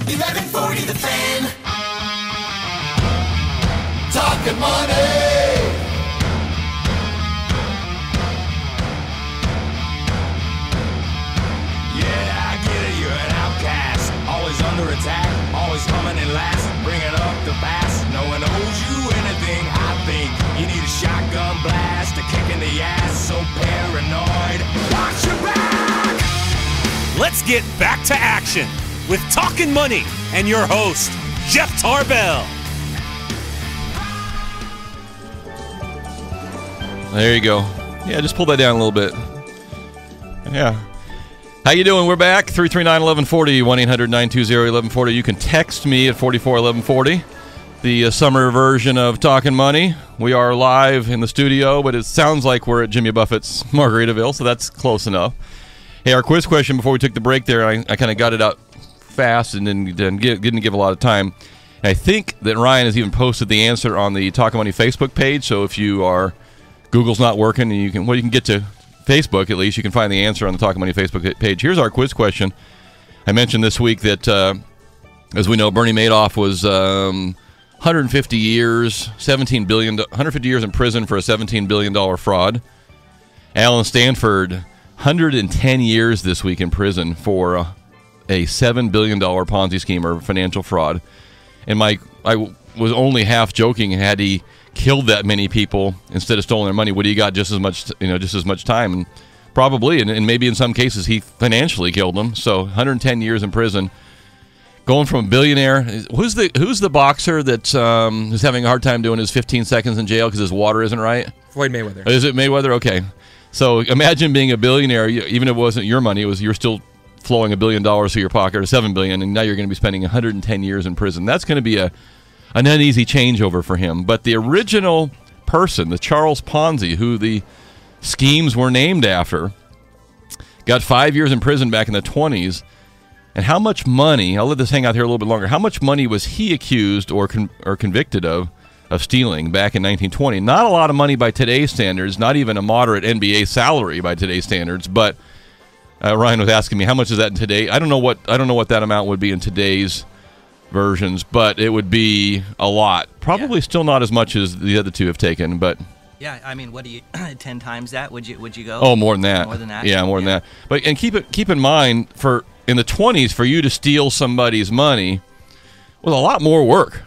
1140 The Fan. Talkin Money. Under attack, always coming in last, bringing up the past. No one owes you anything. I think you need a shotgun blast, a kick in the ass. So paranoid, watch your back. Let's get back to action with Talkin Money and your host, Jeff Tarbell. There you go. Yeah, just pull that down a little bit. Yeah. How you doing? We're back. 339-1140, 1-800-920-1140. You can text me at 441140. The summer version of Talkin Money. We are live in the studio, but it sounds like we're at Jimmy Buffett's Margaritaville, so that's close enough. Hey, our quiz question before we took the break there, I kind of got it out fast and didn't give a lot of time. And I think that Ryan has even posted the answer on the Talkin Money Facebook page, so if you are, Google's not working, and you can get to Facebook, at least, you can find the answer on the Talkin Money Facebook page. Here's our quiz question. I mentioned this week that, as we know, Bernie Madoff was 150 years, $17 billion, 150 years in prison for a $17 billion fraud. Alan Stanford, 110 years this week in prison for a $7 billion Ponzi scheme or financial fraud. And I was only half joking. Had he killed that many people instead of stolen their money, would he got just as much time? And probably, and maybe in some cases he financially killed them. So 110 years in prison, going from a billionaire. Who's the boxer that is having a hard time doing his 15 seconds in jail because his water isn't right? Floyd Mayweather. Is it Mayweather? Okay. So imagine being a billionaire, even if it wasn't your money, you're still flowing $1 billion through your pocket, or $7 billion, and now you're going to be spending 110 years in prison. That's going to be an uneasy changeover for him. But the original person, the Charles Ponzi, who the schemes were named after, got 5 years in prison back in the 20s. And how much money, I'll let this hang out here a little bit longer, how much money was he accused or convicted of stealing back in 1920? Not a lot of money by today's standards, not even a moderate NBA salary by today's standards, but Ryan was asking me, how much is that in today? I don't know what that amount would be in today's versions, but it would be a lot. Probably still not as much as the other two have taken, but yeah, I mean, what do you 10 times that? Would you go? Oh, more than that. More than that. Yeah, more than that. But and keep in mind, for in the 20s, for you to steal somebody's money was a lot more work,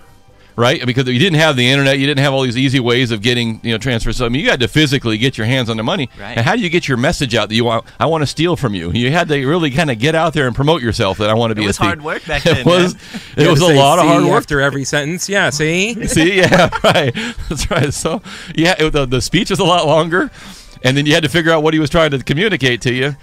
right? Because you didn't have the internet, you didn't have all these easy ways of getting transfers. So, I mean, you had to physically get your hands on the money. Right. And how do you get your message out that I want to steal from you? You had to really kind of get out there and promote yourself that I want to be a thief. It was hard work back then. It was a lot of hard work after every sentence. Yeah, see, yeah, right. That's right. So yeah, the speech was a lot longer, and then you had to figure out what he was trying to communicate to you.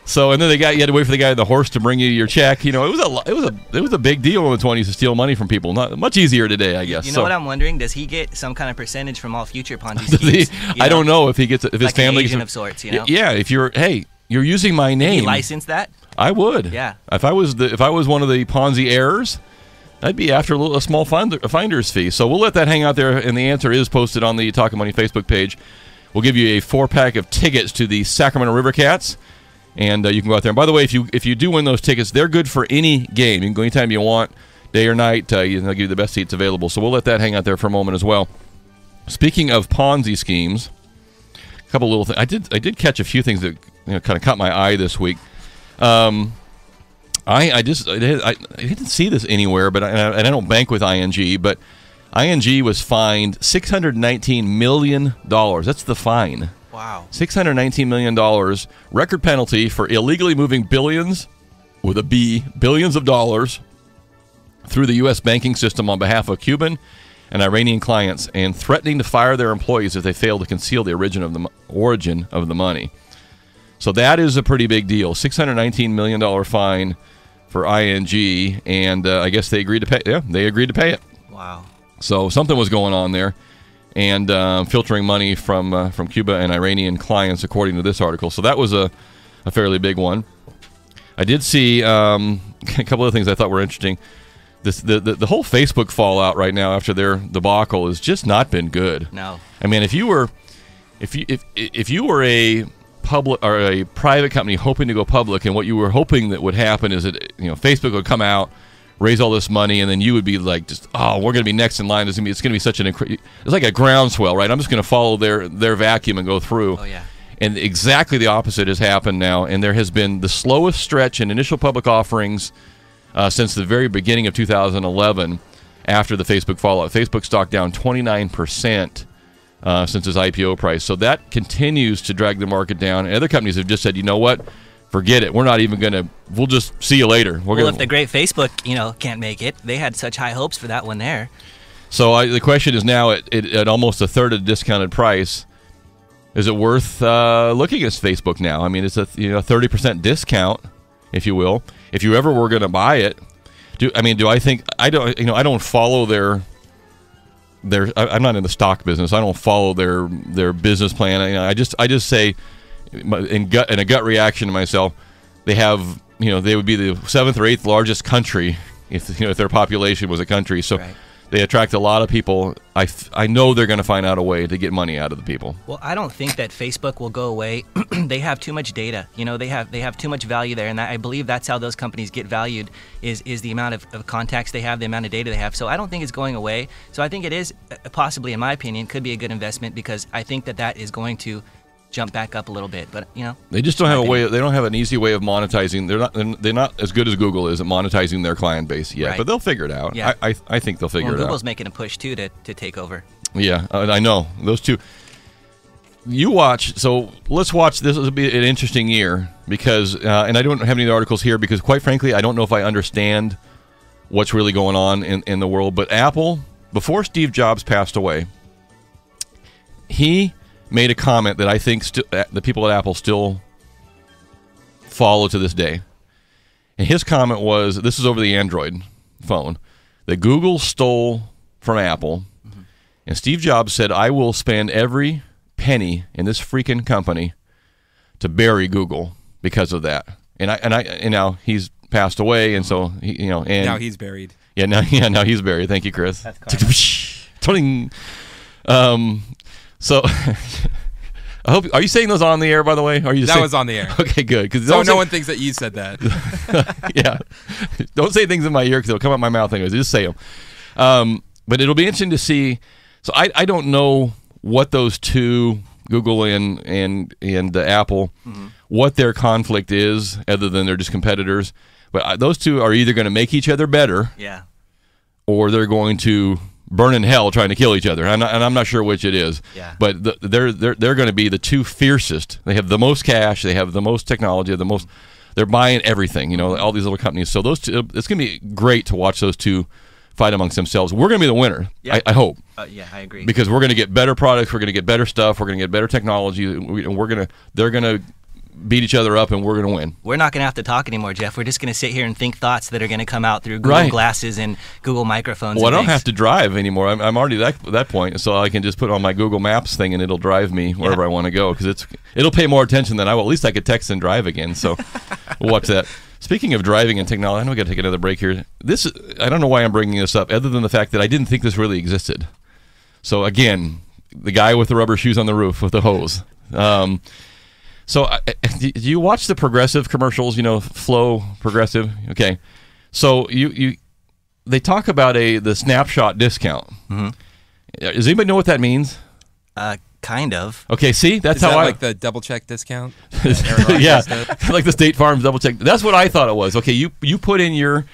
So, and then you had to wait for the guy on the horse to bring you your check. It was a big deal in the 20s to steal money from people. Not much easier today, I guess. You know what I'm wondering? Does he get some kind of percentage from all future Ponzi schemes? I don't know if he gets, if his like family an agent of sorts. Yeah, if you're using my name. Did he license that? I would. Yeah. If I was one of the Ponzi heirs, I'd be after a small finder's fee. So we'll let that hang out there, and the answer is posted on the Talkin Money Facebook page. We'll give you a 4-pack of tickets to the Sacramento River Cats. And you can go out there. And by the way, if you do win those tickets, they're good for any game. You can go anytime you want, day or night. They'll give you the best seats available. So we'll let that hang out there for a moment as well. Speaking of Ponzi schemes, a couple little things. I did catch a few things that kind of caught my eye this week. I didn't see this anywhere, but I don't bank with ING, but ING was fined $619 million. That's the fine. Wow. $619 million, record penalty for illegally moving billions, with a B, billions of dollars, through the U.S. banking system on behalf of Cuban and Iranian clients, and threatening to fire their employees if they fail to conceal the origin of the money. So that is a pretty big deal. $619 million fine for ING, and I guess they agreed to pay. Yeah, they agreed to pay it. Wow. So something was going on there. And filtering money from Cuba and Iranian clients, according to this article. So that was a fairly big one. I did see a couple of things I thought were interesting. The whole Facebook fallout right now after their debacle has just not been good. No. I mean, if you were a public or a private company hoping to go public, and what you were hoping that would happen is that Facebook would come out, raise all this money, and then you would be like, just, oh, we're going to be next in line. It's going to be such an it's like a groundswell, right? I'm just going to follow their vacuum and go through. Oh, yeah. And exactly the opposite has happened now, and there has been the slowest stretch in initial public offerings since the very beginning of 2011 after the Facebook fallout. Facebook stock down 29% since its IPO price. So that continues to drag the market down. And other companies have just said, you know what? Forget it. We're not even going to. We'll just see you later. If the great Facebook, can't make it, they had such high hopes for that one there. So the question is now at almost a third of the discounted price. Is it worth looking at Facebook now? I mean, it's a 30% discount, if you will. If you ever were going to buy it, do I think I don't follow their. I'm not in the stock business. I don't follow their business plan. I just say. In a gut reaction to myself, they have they would be the 7th or 8th largest country if their population was a country. So right. They attract a lot of people. I know they're going to find out a way to get money out of the people. Well, I don't think that Facebook will go away. They have too much data. They have too much value there, and I believe that's how those companies get valued is the amount of contacts they have, the amount of data they have. So I don't think it's going away. So I think it is possibly, in my opinion, could be a good investment because I think that is going to jump back up a little bit, but they just don't have a way. They don't have an easy way of monetizing. They're not as good as Google is at monetizing their client base yet, right. But they'll figure it out. Yeah. I think they'll figure it out. Google's making a push too to take over. Yeah, I know those two. You watch. So let's watch. This will be an interesting year because, and I don't have any of the articles here because, quite frankly, I don't know if I understand what's really going on in the world. But Apple, before Steve Jobs passed away, he made a comment that I think the people at Apple still follow to this day. And his comment was, this is over the Android phone, that Google stole from Apple. Mm-hmm. And Steve Jobs said, I will spend every penny in this freaking company to bury Google because of that. And now he's passed away, and so and now he's buried. Yeah, now he's buried. Thank you, Chris. That's karma. So, I hope. Are you saying those on the air? By the way, That was on the air. Okay, good. So no one thinks that you said that. Yeah, don't say things in my ear because they'll come out my mouth anyways. Just say them. But it'll be interesting to see. So I don't know what those two, Google and Apple, mm-hmm. what their conflict is, other than they're just competitors. But those two are either going to make each other better, yeah, or they're going to burn in hell trying to kill each other, and I'm not sure which it is. Yeah. But they're going to be the two fiercest. They have the most cash. They have the most technology. They're buying everything. All these little companies. So those two, it's going to be great to watch those two fight amongst themselves. We're going to be the winner. Yeah. I hope. Yeah, I agree. Because we're going to get better products. We're going to get better stuff. We're going to get better technology, and they're going to beat each other up, and we're going to win. We're not going to have to talk anymore, Jeff. We're just going to sit here and think thoughts that are going to come out through Google Glasses and Google microphones. Well, I don't have to drive anymore. I'm already that point, so I can just put on my Google Maps thing, and it'll drive me wherever I want to go because it'll pay more attention than I will. At least I could text and drive again. So we'll watch that. Speaking of driving and technology, I know we got to take another break here. I don't know why I'm bringing this up, other than the fact that I didn't think this really existed. So again, the guy with the rubber shoes on the roof with the hose. So do you watch the Progressive commercials? Flow Progressive. Okay, so they talk about the snapshot discount. Mm-hmm. Does anybody know what that means? Kind of. Okay, see, that's Is how that I like the double check discount. Yeah, like the State Farm double check. That's what I thought it was. Okay, you put in your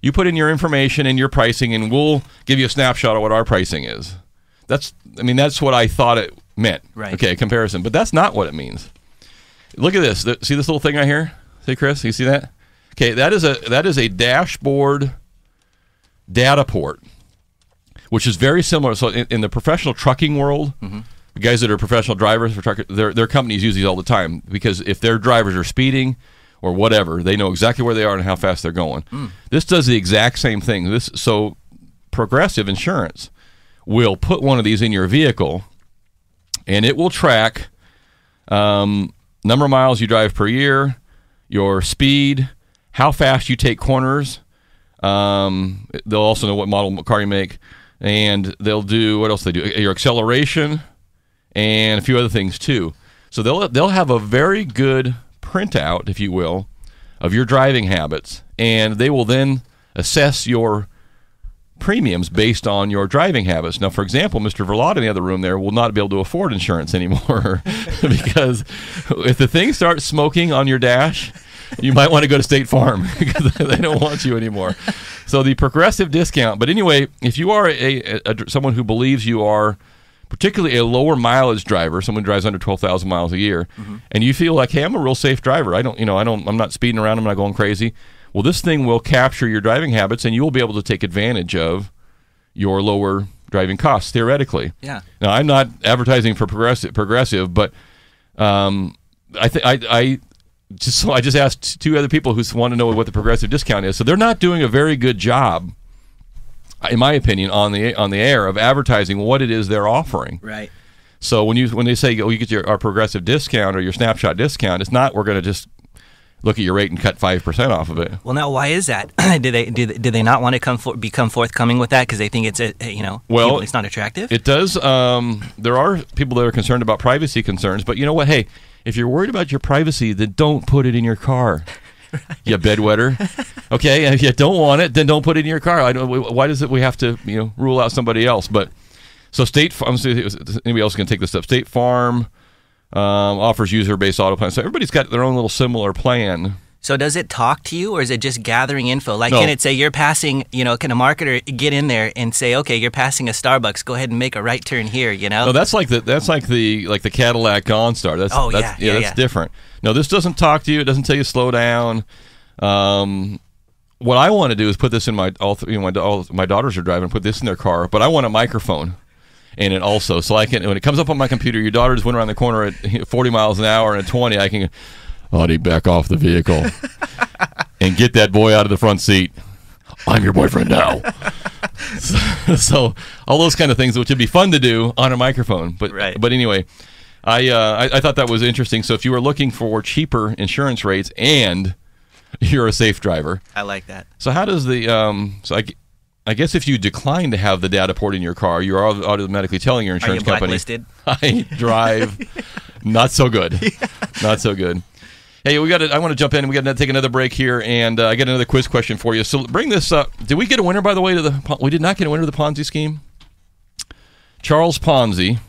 information and your pricing, and we'll give you a snapshot of what our pricing is. That's what I thought it meant. Right. Okay, comparison, but that's not what it means. Look at this. See this little thing right here? See, Chris? You see that? Okay, that is a dashboard data port, which is very similar. So in the professional trucking world, mm-hmm. the guys that are professional drivers for truckers, their companies use these all the time because if their drivers are speeding or whatever, they know exactly where they are and how fast they're going. Mm. This does the exact same thing. So Progressive Insurance will put one of these in your vehicle, and it will track number of miles you drive per year, your speed, how fast you take corners. They'll also know what model car you make, and they'll do what else they do? Your acceleration and a few other things too. So they'll have a very good printout, if you will, of your driving habits, and they will then assess your premiums based on your driving habits. Now, for example, Mr. Verlot in the other room there will not be able to afford insurance anymore because if the thing starts smoking on your dash, you might want to go to State Farm because they don't want you anymore. So the progressive discount. But anyway, if you are someone who believes you are particularly a lower mileage driver, someone who drives under 12,000 miles a year, and you feel like, hey, I'm a real safe driver. I'm not speeding around. I'm not going crazy. Well, this thing will capture your driving habits, and you will be able to take advantage of your lower driving costs theoretically. Yeah. Now, I'm not advertising for progressive, but I just asked two other people who want to know what the progressive discount is. So they're not doing a very good job, in my opinion, on the air of advertising what it is they're offering. Right. So when they say, oh, you get our progressive discount or your snapshot discount, it's not we're going to just look at your rate and cut 5% off of it. Well, now why is that? do they not want to become forthcoming with that because they think it's it's not attractive? It does. There are people that are concerned about privacy concerns, but you know what? Hey, if you're worried about your privacy, then don't put it in your car. Right. You bedwetter. Okay, and if you don't want it, then don't put it in your car. Why does it? We have to rule out somebody else. But so State Farm. Anybody else can take this up? State Farm offers user-based auto plans. So everybody's got their own little similar plan. So does it talk to you, or is it just gathering info? Like, No. Can it say you're passing? Can a marketer get in there and say, okay, you're passing a Starbucks. Go ahead and make a right turn here. No, that's like the Cadillac OnStar. That's different. No, this doesn't talk to you. It doesn't tell you slow down. What I want to do is put this in my daughters are driving. Put this in their car, but I want a microphone in it also, so I can when it comes up on my computer, your daughter just went around the corner at 40 miles an hour and at 20, I can. Audie, back off the vehicle and get that boy out of the front seat. I'm your boyfriend now. So all those kind of things, which would be fun to do on a microphone. But anyway, I thought that was interesting. So if you were looking for cheaper insurance rates and you're a safe driver, I like that. So how does the I guess if you decline to have the data port in your car, you're automatically telling your insurance company, blacklisted? I drive not so good, not so good. Hey, I want to jump in, and we got to take another break here, and I got another quiz question for you. So bring this up. Did we get a winner, by the way? We did not get a winner to the Ponzi scheme. Charles Ponzi.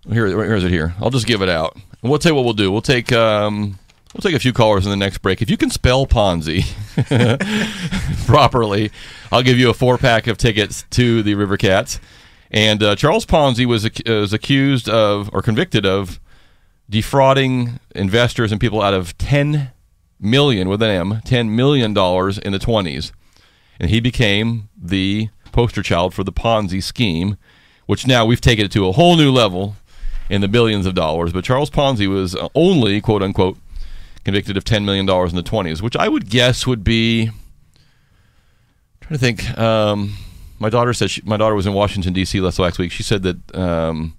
Here is it here. I'll just give it out. And we'll tell you what we'll do. We'll take a few callers in the next break. If you can spell Ponzi properly, I'll give you a 4-pack of tickets to the River Cats. And Charles Ponzi was accused of, or convicted of, defrauding investors and people out of $10 million in the 20s. And he became the poster child for the Ponzi scheme, which now we've taken it to a whole new level in the billions of dollars. But Charles Ponzi was only, quote unquote, convicted of $10 million in the 20s, which I would guess would be, I'm trying to think, my daughter was in Washington, D.C. last week. She said that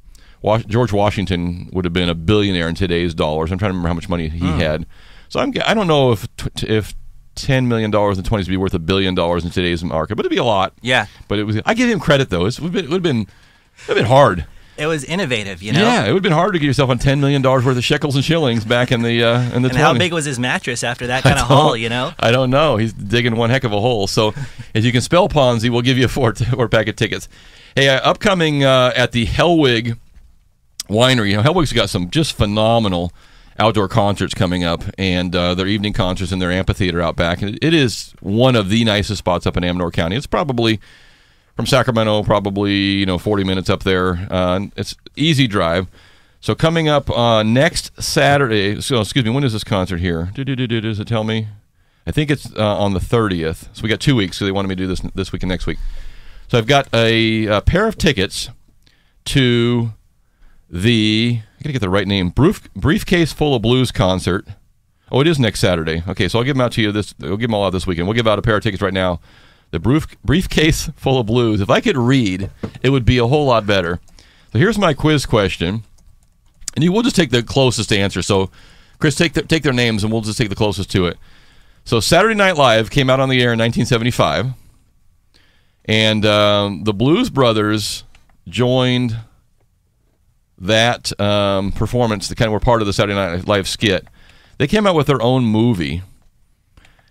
George Washington would have been a billionaire in today's dollars. I'm trying to remember how much money he had. So I don't know if $10 million in the 20s would be worth $1 billion in today's market, but it'd be a lot. Yeah. But I give him credit, though. It would have been hard. It was innovative, Yeah, it would have been hard to get yourself on $10 million worth of shekels and shillings back in the 20s. And how big was his mattress after that kind of haul, I don't know. He's digging one heck of a hole. So if you can spell Ponzi, we'll give you a 4-pack of tickets. Hey, upcoming at the Hellwig Winery. Hellwig's got some just phenomenal outdoor concerts coming up, and their evening concerts in their amphitheater out back. And it is one of the nicest spots up in Amador County. It's probably from Sacramento, 40 minutes up there. It's easy drive. So coming up next Saturday. So excuse me, when is this concert here? Does it tell me? I think it's on the 30th. So we got 2 weeks. So they wanted me to do this week and next week. So I've got a pair of tickets to I gotta get the right name. Briefcase Full of Blues concert. Oh, it is next Saturday. Okay, so I'll give them out to you. We'll give them all out this weekend. We'll give out a pair of tickets right now. The Briefcase Full of Blues. If I could read, it would be a whole lot better. So here's my quiz question, and we'll just take the closest answer. So, Chris, take their names, and we'll just take the closest to it. So Saturday Night Live came out on the air in 1975, and the Blues Brothers joined that performance. They kind of were part of the Saturday Night Live skit. They came out with their own movie.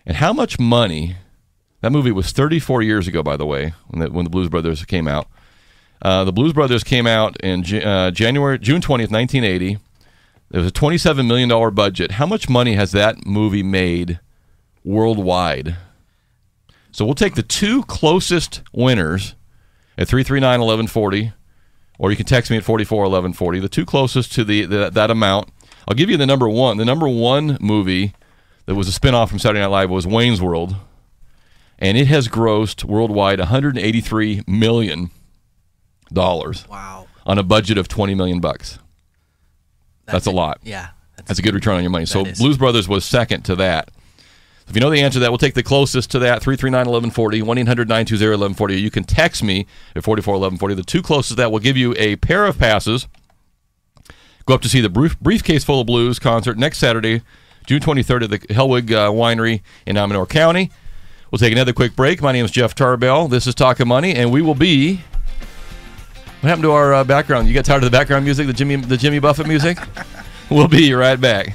And how much money That movie was 34 years ago, by the way, when the Blues Brothers came out. The Blues Brothers came out in June 20th, 1980. There was a $27 million budget. How much money has that movie made worldwide? So we'll take the two closest winners at 339-1140, or you can text me at 44-1140. The two closest to that amount. I'll give you the number one. The number one movie that was a spinoff from Saturday Night Live was Wayne's World, and it has grossed worldwide $183 million. Wow. On a budget of $20 million. That's a lot. Yeah. That's a good return on your money. So is. Blues Brothers was second to that. If you know the answer to that, we'll take the closest to that, 339-1140, 1-800-920-1140. You can text me at 44-1140. The two closest to that will give you a pair of passes. Go up to see the Briefcase Full of Blues concert next Saturday, June 23rd at the Hellwig Winery in Amador County. We'll take another quick break. My name is Jeff Tarbell. This is Talkin Money, and we will be... What happened to our background? You got tired of the background music, the Jimmy Buffett music? We'll be right back.